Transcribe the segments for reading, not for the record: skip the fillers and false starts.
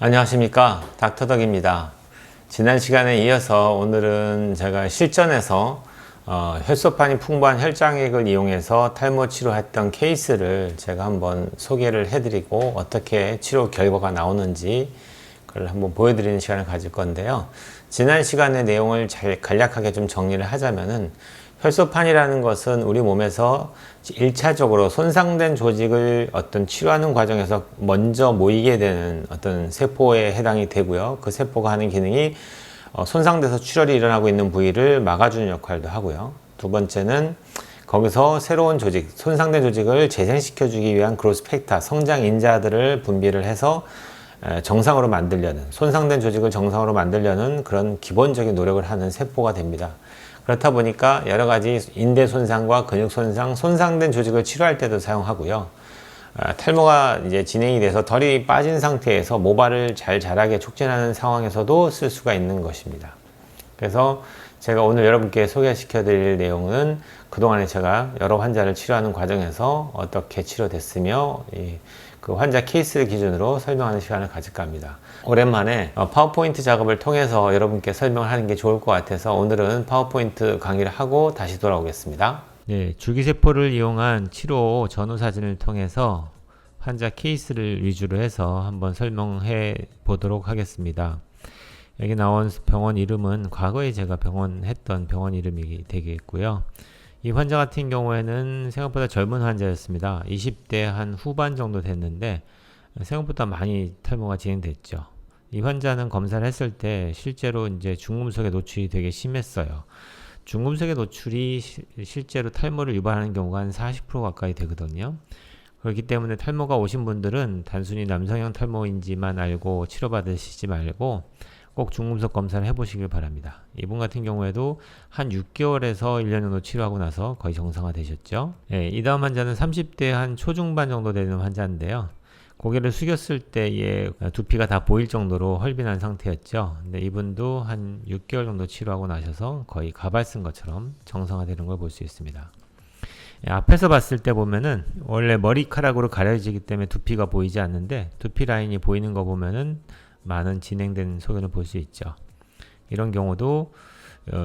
안녕하십니까, 닥터덕입니다. 지난 시간에 이어서 오늘은 제가 실전에서 혈소판이 풍부한 혈장액을 이용해서 탈모 치료했던 케이스를 제가 한번 소개를 해드리고 어떻게 치료 결과가 나오는지 그걸 한번 보여드리는 시간을 가질 건데요. 지난 시간의 내용을 잘 간략하게 좀 정리를 하자면은, 혈소판이라는 것은 우리 몸에서 1차적으로 손상된 조직을 어떤 치료하는 과정에서 먼저 모이게 되는 어떤 세포에 해당이 되고요. 그 세포가 하는 기능이 손상돼서 출혈이 일어나고 있는 부위를 막아주는 역할도 하고요. 두 번째는 거기서 새로운 조직, 손상된 조직을 재생시켜주기 위한 그로스 팩터, 성장 인자들을 분비를 해서 정상으로 만들려는, 손상된 조직을 정상으로 만들려는 그런 기본적인 노력을 하는 세포가 됩니다. 그렇다 보니까 여러 가지 인대 손상과 근육 손상, 손상된 조직을 치료할 때도 사용하고요. 탈모가 이제 진행이 돼서 털이 빠진 상태에서 모발을 잘 자라게 촉진하는 상황에서도 쓸 수가 있는 것입니다. 그래서 제가 오늘 여러분께 소개시켜 드릴 내용은 그동안에 제가 여러 환자를 치료하는 과정에서 어떻게 치료됐으며 그 환자 케이스를 기준으로 설명하는 시간을 가질까 합니다. 오랜만에 파워포인트 작업을 통해서 여러분께 설명을 하는 게 좋을 것 같아서 오늘은 파워포인트 강의를 하고 다시 돌아오겠습니다. 네, 줄기세포를 이용한 치료 전후 사진을 통해서 환자 케이스를 위주로 해서 한번 설명해 보도록 하겠습니다. 여기 나온 병원 이름은 과거에 제가 했던 병원 이름이 되겠고요. 이 환자 같은 경우에는 생각보다 젊은 환자였습니다. 20대 한 후반 정도 됐는데 생각보다 많이 탈모가 진행됐죠. 이 환자는 검사를 했을 때 실제로 이제 중금속의 노출이 되게 심했어요. 중금속의 노출이 실제로 탈모를 유발하는 경우가 한 40% 가까이 되거든요. 그렇기 때문에 탈모가 오신 분들은 단순히 남성형 탈모인지만 알고 치료받으시지 말고 꼭 중금속 검사를 해보시길 바랍니다. 이분 같은 경우에도 한 6개월에서 1년 정도 치료하고 나서 거의 정상화 되셨죠. 이 다음 환자는 30대 한 초중반 정도 되는 환자인데요. 고개를 숙였을 때의 두피가 다 보일 정도로 헐빈한 상태였죠. 근데 이분도 한 6개월 정도 치료하고 나셔서 거의 가발 쓴 것처럼 정상화되는 걸 볼 수 있습니다. 앞에서 봤을 때 보면은 원래 머리카락으로 가려지기 때문에 두피가 보이지 않는데 두피 라인이 보이는 거 보면은 많은 진행된 소견을 볼 수 있죠. 이런 경우도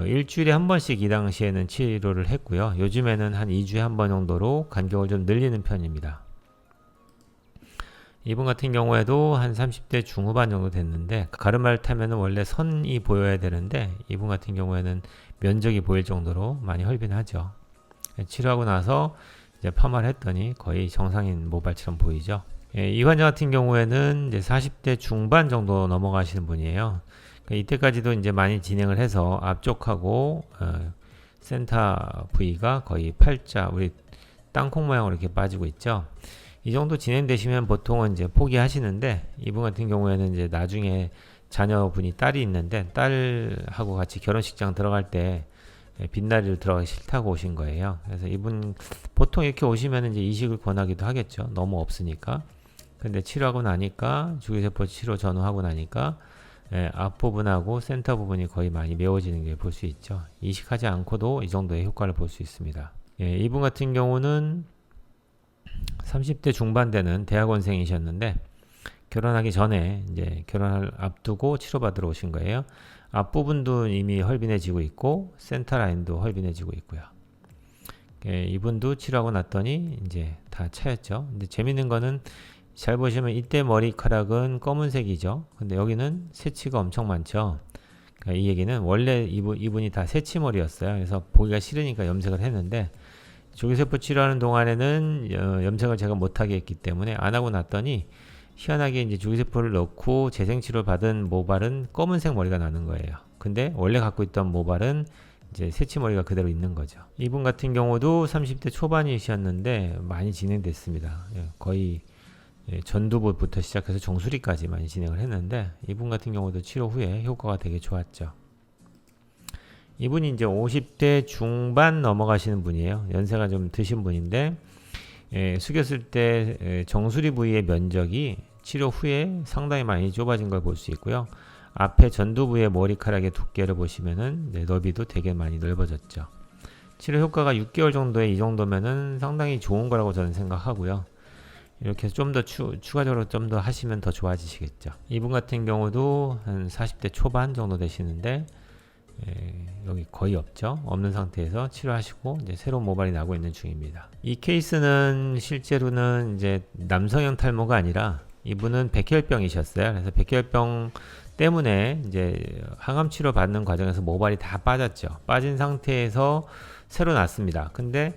일주일에 한 번씩 이 당시에는 치료를 했고요. 요즘에는 한 2주에 한 번 정도로 간격을 좀 늘리는 편입니다. 이분 같은 경우에도 한 30대 중후반 정도 됐는데 가르마를 타면은 원래 선이 보여야 되는데 이분 같은 경우에는 면적이 보일 정도로 많이 헐빈하죠. 치료하고 나서 이제 파마를 했더니 거의 정상인 모발처럼 보이죠. 이 환자 같은 경우에는 이제 40대 중반 정도 넘어가시는 분이에요. 그러니까 이때까지도 이제 많이 진행을 해서 앞쪽하고 센터 부위가 거의 팔자, 우리 땅콩 모양으로 이렇게 빠지고 있죠. 이 정도 진행되시면 보통은 이제 포기하시는데 이분 같은 경우에는 이제 나중에 자녀분이 딸이 있는데 딸하고 같이 결혼식장 들어갈 때 빛나리로 들어가기 싫다고 오신 거예요. 그래서 이분 보통 이렇게 오시면 이제 이식을 권하기도 하겠죠. 너무 없으니까. 근데 치료하고 나니까 줄기세포 치료 전후하고 나니까 앞부분하고 센터 부분이 거의 많이 메워지는 게 볼 수 있죠. 이식하지 않고도 이 정도의 효과를 볼 수 있습니다. 이분 같은 경우는 30대 중반 되는 대학원생이셨는데 결혼하기 전에 이제 결혼을 앞두고 치료받으러 오신 거예요. 앞부분도 이미 헐빈해지고 있고 센터 라인도 헐빈해지고 있고요. 이분도 치료하고 났더니 이제 다 차였죠. 근데 재밌는 거는 잘 보시면 이때 머리카락은 검은색이죠. 근데 여기는 새치가 엄청 많죠. 그러니까 이 얘기는 원래 이분이 다 새치머리였어요. 그래서 보기가 싫으니까 염색을 했는데 줄기세포 치료하는 동안에는 염색을 제가 못하게 했기 때문에 안 하고 났더니 희한하게 이제 줄기세포를 넣고 재생치료를 받은 모발은 검은색 머리가 나는 거예요. 근데 원래 갖고 있던 모발은 이제 새치머리가 그대로 있는 거죠. 이분 같은 경우도 30대 초반이셨는데 많이 진행됐습니다. 거의 전두부부터 시작해서 정수리까지 많이 진행을 했는데 이분 같은 경우도 치료 후에 효과가 되게 좋았죠. 이분이 이제 50대 중반 넘어가시는 분이에요. 연세가 좀 드신 분인데 숙였을 때 정수리 부위의 면적이 치료 후에 상당히 많이 좁아진 걸 볼 수 있고요. 앞에 전두부의 머리카락의 두께를 보시면은 너비도 되게 많이 넓어졌죠. 치료 효과가 6개월 정도에 이 정도면은 상당히 좋은 거라고 저는 생각하고요. 이렇게 해서 좀 더 추가적으로 좀 더 하시면 더 좋아지시겠죠. 이분 같은 경우도 한 40대 초반 정도 되시는데 여기 거의 없죠. 없는 상태에서 치료하시고 이제 새로운 모발이 나고 있는 중입니다. 이 케이스는 실제로는 이제 남성형 탈모가 아니라 이분은 백혈병이셨어요. 그래서 백혈병 때문에 이제 항암 치료 받는 과정에서 모발이 다 빠졌죠. 빠진 상태에서 새로 났습니다. 근데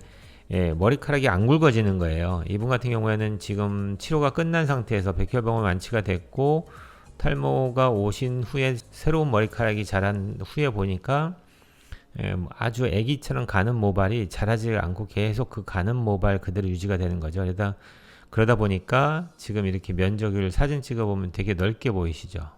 머리카락이 안 굵어지는 거예요. 이분 같은 경우에는 지금 치료가 끝난 상태에서 백혈병은 완치가 됐고 탈모가 오신 후에 새로운 머리카락이 자란 후에 보니까 아주 애기처럼 가는 모발이 자라지 않고 계속 그 가는 모발 그대로 유지가 되는 거죠. 그러다 보니까 지금 이렇게 면적을 사진 찍어보면 되게 넓게 보이시죠.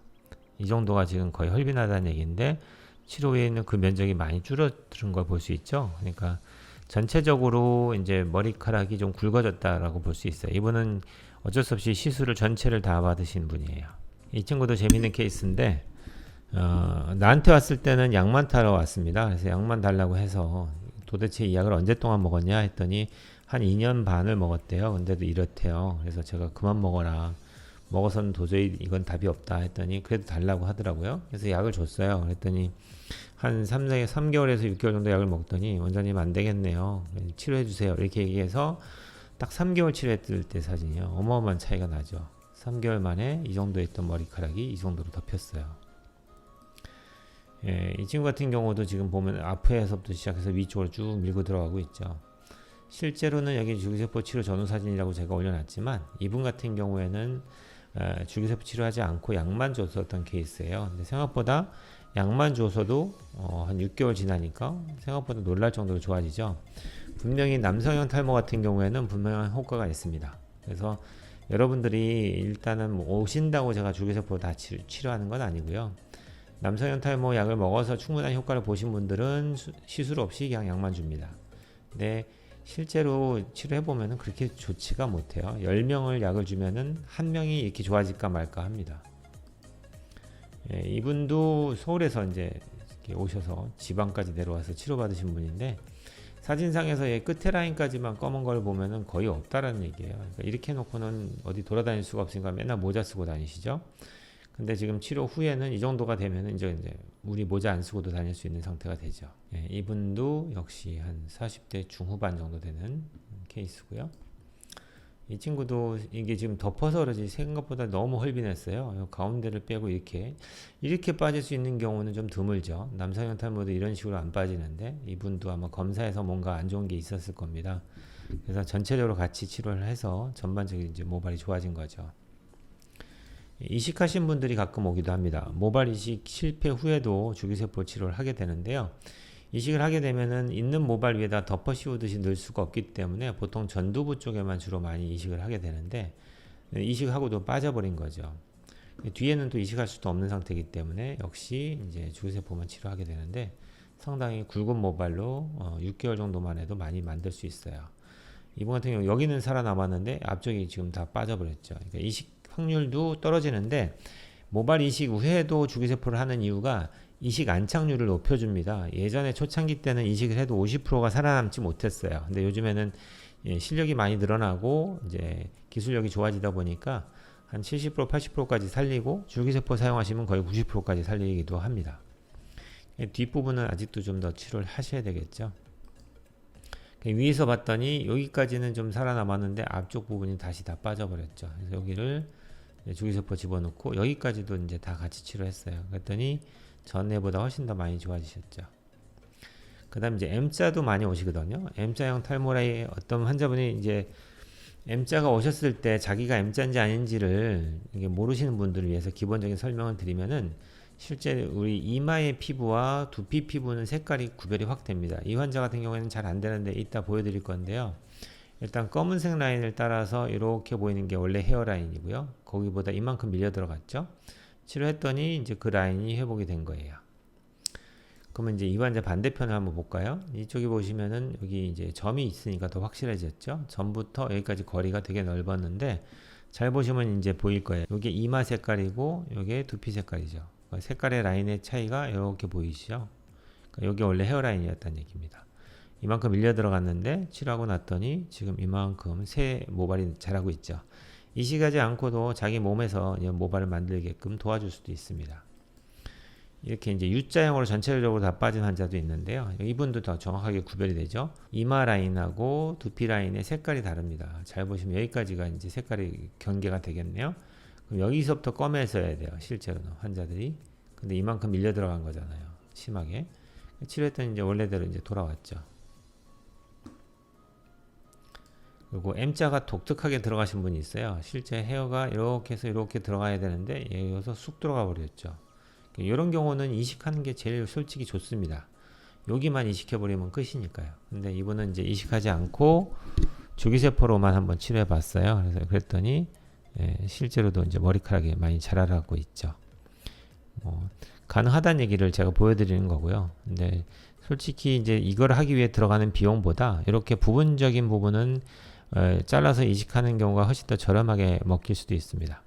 이 정도가 지금 거의 헐빈하다는 얘기인데 치료 후에는 그 면적이 많이 줄어든 걸 볼 수 있죠. 그러니까 전체적으로 이제 머리카락이 좀 굵어졌다라고 볼 수 있어요. 이분은 어쩔 수 없이 시술을 전체를 다 받으신 분이에요. 이 친구도 재밌는 케이스인데 나한테 왔을 때는 약만 타러 왔습니다. 그래서 약만 달라고 해서 도대체 이 약을 언제 동안 먹었냐 했더니 한 2년 반을 먹었대요. 근데도 이렇대요. 그래서 제가 그만 먹어라. 먹어서는 도저히 이건 답이 없다 했더니 그래도 달라고 하더라고요. 그래서 약을 줬어요. 그랬더니 한 3개월에서 6개월 정도 약을 먹더니 원장님 안 되겠네요. 치료해 주세요. 이렇게 얘기해서 딱 3개월 치료했을 때 사진이요. 어마어마한 차이가 나죠. 3개월 만에 이 정도 있던 머리카락이 이 정도로 덮였어요. 이 친구 같은 경우도 지금 보면 앞에서부터 시작해서 위쪽으로 쭉 밀고 들어가고 있죠. 실제로는 여기 줄기세포 치료 전후 사진이라고 제가 올려놨지만 이분 같은 경우에는 줄기세포 치료하지 않고 약만 줬었던 케이스예요. 근데 생각보다 약만 줘서도 한 6개월 지나니까 생각보다 놀랄 정도로 좋아지죠. 분명히 남성형 탈모 같은 경우에는 분명한 효과가 있습니다. 그래서 여러분들이 일단은 오신다고 제가 줄기세포 다 치료하는 건 아니고요. 남성형 탈모 약을 먹어서 충분한 효과를 보신 분들은 시술 없이 그냥 약만 줍니다. 근데 실제로 치료해보면 그렇게 좋지가 못해요. 10명을 약을 주면은 1명이 이렇게 좋아질까 말까 합니다. 이분도 서울에서 이제 이렇게 오셔서 지방까지 내려와서 치료받으신 분인데 사진상에서 끝에 라인까지만 검은 걸 보면은 거의 없다라는 얘기예요. 그러니까 이렇게 해놓고는 어디 돌아다닐 수가 없으니까 맨날 모자 쓰고 다니시죠. 근데 지금 치료 후에는 이 정도가 되면은 이제 우리 모자 안 쓰고도 다닐 수 있는 상태가 되죠. 이분도 역시 한 40대 중후반 정도 되는 케이스고요. 이 친구도 이게 지금 덮어서 그러지 생각보다 너무 헐빈했어요. 가운데를 빼고 이렇게 빠질 수 있는 경우는 좀 드물죠. 남성형 탈모도 이런 식으로 안 빠지는데 이분도 아마 검사에서 뭔가 안 좋은 게 있었을 겁니다. 그래서 전체적으로 같이 치료를 해서 전반적인 이제 모발이 좋아진 거죠. 이식하신 분들이 가끔 오기도 합니다. 모발 이식 실패 후에도 줄기세포 치료를 하게 되는데요. 이식을 하게 되면은 있는 모발 위에다 덮어 씌우듯이 넣을 수가 없기 때문에 보통 전두부 쪽에만 주로 많이 이식을 하게 되는데 이식하고도 빠져버린 거죠. 뒤에는 또 이식할 수도 없는 상태이기 때문에 역시 이제 줄기세포만 치료하게 되는데 상당히 굵은 모발로 6개월 정도만 해도 많이 만들 수 있어요. 이분 같은 경우 여기는 살아남았는데 앞쪽이 지금 다 빠져버렸죠. 그러니까 이식 확률도 떨어지는데 모발 이식 후에도 줄기세포를 하는 이유가 이식 안착률을 높여줍니다. 예전에 초창기 때는 이식을 해도 50%가 살아남지 못했어요. 근데 요즘에는 실력이 많이 늘어나고 이제 기술력이 좋아지다 보니까 한 70%, 80%까지 살리고 줄기세포 사용하시면 거의 90%까지 살리기도 합니다. 뒷부분은 아직도 좀 더 치료를 하셔야 되겠죠. 위에서 봤더니 여기까지는 좀 살아남았는데 앞쪽 부분이 다시 다 빠져버렸죠. 그래서 여기를 줄기세포 집어넣고 여기까지도 이제 다 같이 치료했어요. 그랬더니 전에보다 훨씬 더 많이 좋아지셨죠. 그 다음 이제 M자도 많이 오시거든요. M자형 탈모라의 어떤 환자분이 이제 M자가 오셨을 때 자기가 M자인지 아닌지를 이게 모르시는 분들을 위해서 기본적인 설명을 드리면은 실제 우리 이마의 피부와 두피 피부는 색깔이 구별이 확 됩니다. 이 환자 같은 경우에는 잘 안 되는데 이따 보여드릴 건데요. 일단 검은색 라인을 따라서 이렇게 보이는 게 원래 헤어라인이고요. 거기보다 이만큼 밀려 들어갔죠. 치료했더니 이제 그 라인이 회복이 된 거예요. 그러면 이제 이 환자 반대편을 한번 볼까요? 이쪽에 보시면은 여기 이제 점이 있으니까 더 확실해졌죠. 점부터 여기까지 거리가 되게 넓었는데 잘 보시면 이제 보일 거예요. 이게 이마 색깔이고 이게 두피 색깔이죠. 색깔의 라인의 차이가 이렇게 보이시죠. 그러니까 여기 원래 헤어라인이었다는 얘기입니다. 이만큼 밀려 들어갔는데 치료하고 났더니 지금 이만큼 새 모발이 자라고 있죠. 이식하지 않고도 자기 몸에서 모발을 만들게끔 도와줄 수도 있습니다. 이렇게 이제 U자형으로 전체적으로 다 빠진 환자도 있는데요. 이분도 더 정확하게 구별이 되죠. 이마 라인하고 두피 라인의 색깔이 다릅니다. 잘 보시면 여기까지가 이제 색깔이 경계가 되겠네요. 그럼 여기서부터 검해서야 돼요. 실제로는 환자들이. 근데 이만큼 밀려 들어간 거잖아요. 심하게. 치료했더니 이제 원래대로 이제 돌아왔죠. 그리고 M자가 독특하게 들어가신 분이 있어요. 실제 헤어가 이렇게 해서 이렇게 들어가야 되는데 여기서 쑥 들어가 버렸죠. 이런 경우는 이식하는 게 제일 솔직히 좋습니다. 여기만 이식해버리면 끝이니까요. 근데 이분은 이제 이식하지 않고 주기세포로만 한번 치료해 봤어요. 그래서 그랬더니 실제로도 이제 머리카락이 많이 자라고 있죠. 가능하다는 얘기를 제가 보여드리는 거고요. 근데 솔직히 이제 이걸 하기 위해 들어가는 비용보다 이렇게 부분적인 부분은 잘라서 이식하는 경우가 훨씬 더 저렴하게 먹힐 수도 있습니다.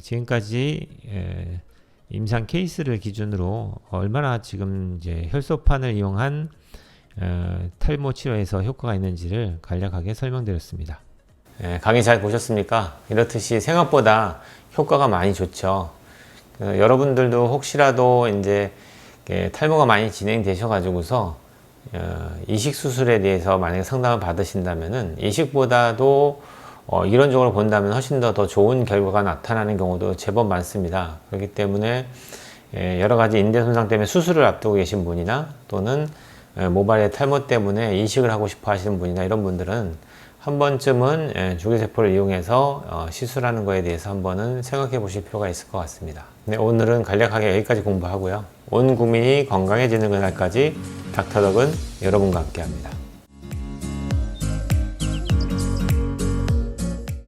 지금까지 임상 케이스를 기준으로 얼마나 지금 이제 혈소판을 이용한 탈모 치료에서 효과가 있는지를 간략하게 설명드렸습니다. 강의 잘 보셨습니까? 이렇듯이 생각보다 효과가 많이 좋죠. 여러분들도 혹시라도 이제 탈모가 많이 진행되셔 가지고서 이식 수술에 대해서 만약에 상담을 받으신다면은 이식보다도 이론적으로 본다면 훨씬 더 좋은 결과가 나타나는 경우도 제법 많습니다. 그렇기 때문에 여러 가지 인대 손상 때문에 수술을 앞두고 계신 분이나 또는 모발의 탈모 때문에 이식을 하고 싶어 하시는 분이나 이런 분들은 한 번쯤은 주기세포를 이용해서 시술하는 거에 대해서 한 번은 생각해 보실 필요가 있을 것 같습니다. 네, 오늘은 간략하게 여기까지 공부하고요. 온 국민이 건강해지는 그날까지 닥터덕은 여러분과 함께 합니다.